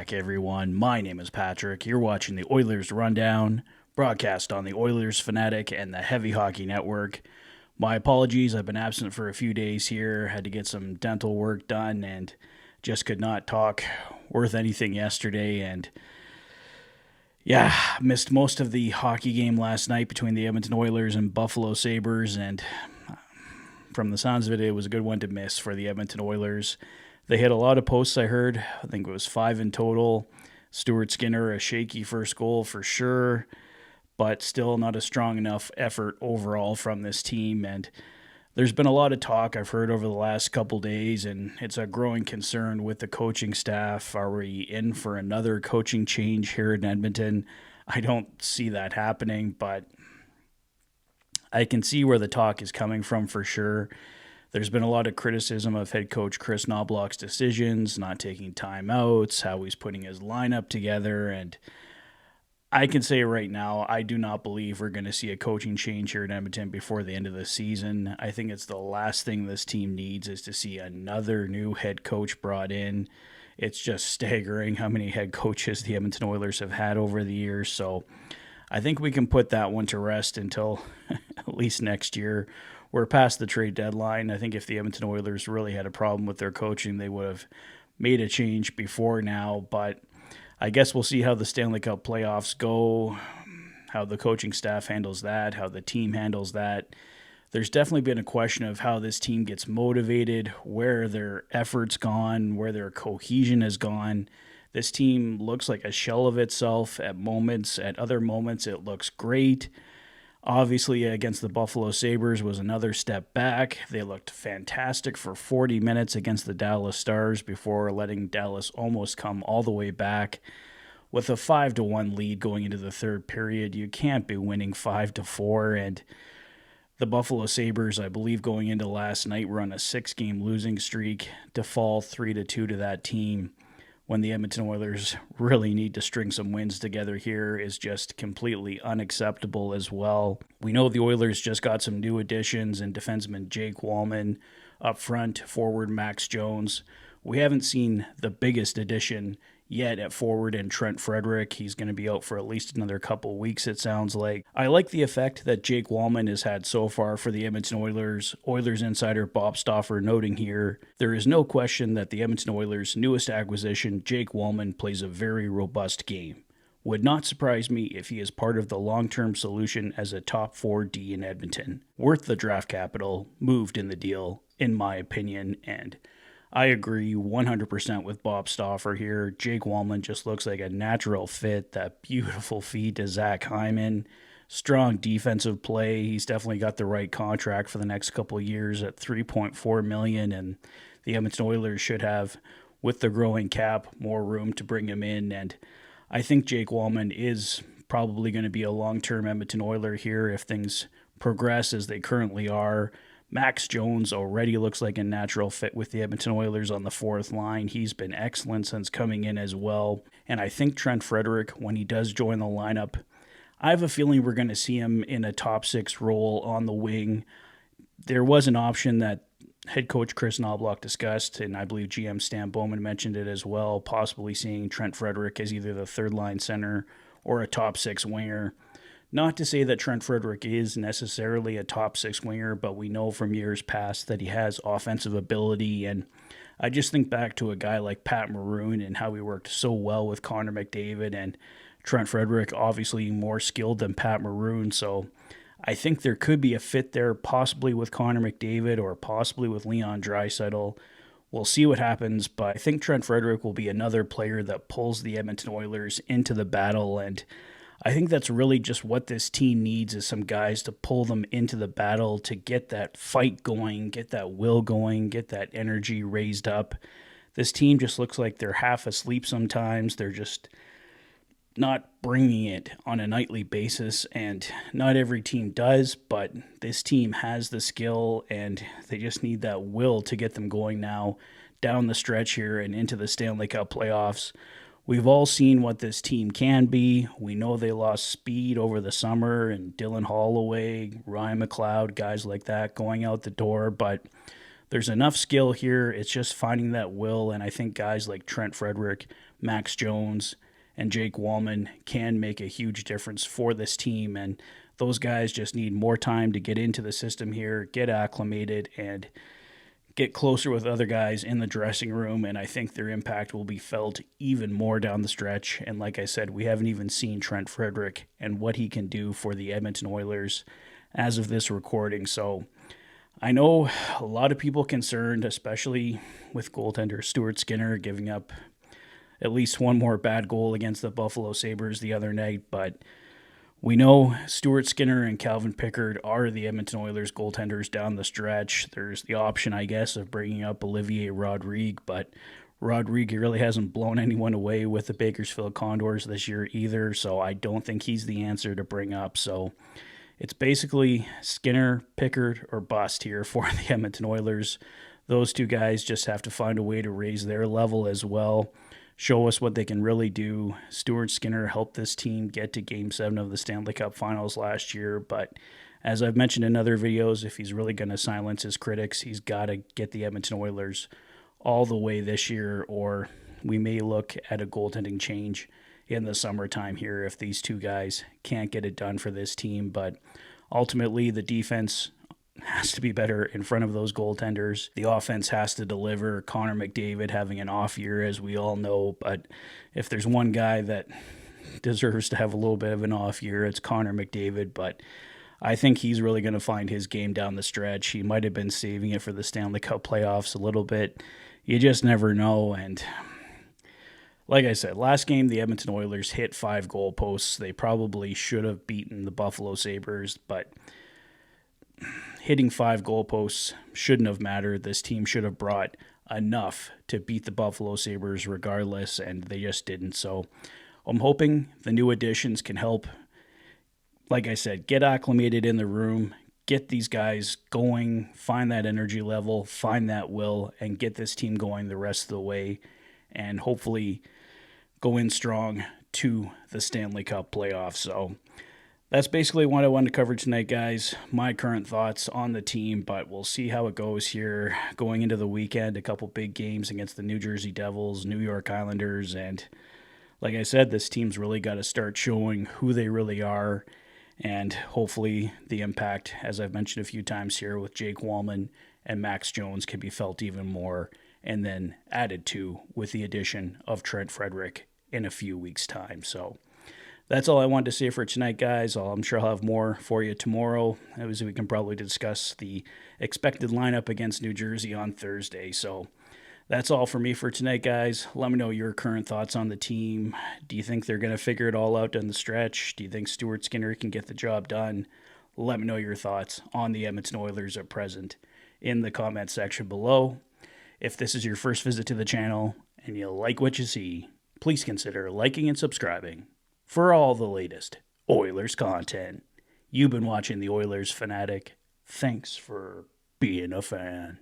back, everyone. My name is Patrick. You're watching the Oilers Rundown, broadcast on the Oilers Fanatic and the Heavy Hockey Network. My apologies, I've been absent for a few days here. Had to get some dental work done and just could not talk worth anything yesterday. And missed most of the hockey game last night between the Edmonton Oilers and Buffalo Sabres. And from the sounds of it, it was a good one to miss for the Edmonton Oilers. They hit a lot of posts, I heard. I think it was 5 in total. Stuart Skinner, a shaky first goal for sure, but still not a strong enough effort overall from this team. And there's been a lot of talk I've heard over the last couple days, and it's a growing concern with the coaching staff. Are we in for another coaching change here in Edmonton? I don't see that happening, but I can see where the talk is coming from for sure. There's been a lot of criticism of head coach Chris Knobloch's decisions, not taking timeouts, how he's putting his lineup together, and I can say right now, I do not believe we're going to see a coaching change here in Edmonton before the end of the season. I think it's the last thing this team needs is to see another new head coach brought in. It's just staggering how many head coaches the Edmonton Oilers have had over the years, so I think we can put that one to rest until at least next year. We're past the trade deadline. I think if the Edmonton Oilers really had a problem with their coaching, they would have made a change before now. But I guess we'll see how the Stanley Cup playoffs go, how the coaching staff handles that, how the team handles that. There's definitely been a question of how this team gets motivated, where their effort's gone, where their cohesion has gone. This team looks like a shell of itself at moments. At other moments, it looks great. Obviously, against the Buffalo Sabres was another step back. They looked fantastic for 40 minutes against the Dallas Stars before letting Dallas almost come all the way back. With a 5-1 lead going into the third period, you can't be winning 5-4. And the Buffalo Sabres, I believe, going into last night, were on a 6-game losing streak. To fall 3-2 to that team when the Edmonton Oilers really need to string some wins together here is just completely unacceptable as well. We know the Oilers just got some new additions in defenseman Jake Wallman, up front, forward Max Jones. We haven't seen the biggest addition yet at forward in Trent Frederick. He's going to be out for at least another couple weeks, it sounds like. I like the effect that Jake Wallman has had so far for the Edmonton Oilers. Oilers insider Bob Stauffer noting here, there is no question that the Edmonton Oilers' newest acquisition, Jake Wallman, plays a very robust game. Would not surprise me if he is part of the long-term solution as a top 4D in Edmonton. Worth the draft capital, moved in the deal, in my opinion, and I agree 100% with Bob Stauffer here. Jake Wallman just looks like a natural fit. That beautiful feed to Zach Hyman. Strong defensive play. He's definitely got the right contract for the next couple of years at $3.4 million, and the Edmonton Oilers should have, with the growing cap, more room to bring him in. And I think Jake Wallman is probably going to be a long-term Edmonton Oiler here if things progress as they currently are. Max Jones already looks like a natural fit with the Edmonton Oilers on the fourth line. He's been excellent since coming in as well. And I think Trent Frederick, when he does join the lineup, I have a feeling we're going to see him in a top 6 role on the wing. There was an option that head coach Chris Knobloch discussed, and I believe GM Stan Bowman mentioned it as well, possibly seeing Trent Frederick as either the third line center or a top 6 winger. Not to say that Trent Frederick is necessarily a top 6 winger, but we know from years past that he has offensive ability. And I just think back to a guy like Pat Maroon and how he worked so well with Connor McDavid, and Trent Frederick obviously more skilled than Pat Maroon. So I think there could be a fit there, possibly with Connor McDavid or possibly with Leon Draisaitl. We'll see what happens, but I think Trent Frederick will be another player that pulls the Edmonton Oilers into the battle, and I think that's really just what this team needs is some guys to pull them into the battle, to get that fight going, get that will going, get that energy raised up. This team just looks like they're half asleep sometimes. They're just not bringing it on a nightly basis, and not every team does, but this team has the skill, and they just need that will to get them going now down the stretch here and into the Stanley Cup playoffs. We've all seen what this team can be. We know they lost speed over the summer, and Dylan Holloway, Ryan McLeod, guys like that going out the door. But There's enough skill here. It's just finding that will, and I think guys like Trent Frederick, Max Jones, and Jake Wallman can make a huge difference for this team, and those guys just need more time to get into the system here, get acclimated, and get closer with other guys in the dressing room, and I think their impact will be felt even more down the stretch. And like I said, we haven't even seen Trent Frederick and what he can do for the Edmonton Oilers as of this recording. So I know a lot of people concerned, especially with goaltender Stuart Skinner giving up at least one more bad goal against the Buffalo Sabres the other night, but we know Stuart Skinner and Calvin Pickard are the Edmonton Oilers goaltenders down the stretch. There's the option, I guess, of bringing up Olivier Rodrigue, but Rodrigue really hasn't blown anyone away with the Bakersfield Condors this year either, so I don't think he's the answer to bring up. So it's basically Skinner, Pickard, or bust here for the Edmonton Oilers. Those two guys just have to find a way to raise their level as well. Show us what they can really do. Stuart Skinner helped this team get to Game 7 of the Stanley Cup Finals last year, but as I've mentioned in other videos, if he's really going to silence his critics, he's got to get the Edmonton Oilers all the way this year, or we may look at a goaltending change in the summertime here if these two guys can't get it done for this team. But ultimately, the defense has to be better in front of those goaltenders. The offense has to deliver. Connor McDavid having an off year, as we all know, but if there's one guy that deserves to have a little bit of an off year, it's Connor McDavid, but I think he's really going to find his game down the stretch. He might have been saving it for the Stanley Cup playoffs a little bit. You just never know, and like I said, last game the Edmonton Oilers hit 5 goalposts. They probably should have beaten the Buffalo Sabres, but hitting 5 goalposts shouldn't have mattered. This team should have brought enough to beat the Buffalo Sabres regardless, and they just didn't. So I'm hoping the new additions can help, like I said, get acclimated in the room, get these guys going, find that energy level, find that will, and get this team going the rest of the way, and hopefully go in strong to the Stanley Cup playoffs. So that's basically what I wanted to cover tonight, guys. My current thoughts on the team, but we'll see how it goes here going into the weekend. A couple big games against the New Jersey Devils, New York Islanders, and like I said, this team's really got to start showing who they really are, and hopefully the impact, as I've mentioned a few times here with Jake Wallman and Max Jones, can be felt even more, and then added to with the addition of Trent Frederick in a few weeks' time. So that's all I wanted to say for tonight, guys. I'm sure I'll have more for you tomorrow, as we can probably discuss the expected lineup against New Jersey on Thursday. So that's all for me for tonight, guys. Let me know your current thoughts on the team. Do you think they're going to figure it all out down the stretch? Do you think Stuart Skinner can get the job done? Let me know your thoughts on the Edmonton Oilers at present in the comment section below. If this is your first visit to the channel and you like what you see, please consider liking and subscribing for all the latest Oilers content. You've been watching the Oilers Fanatic. Thanks for being a fan.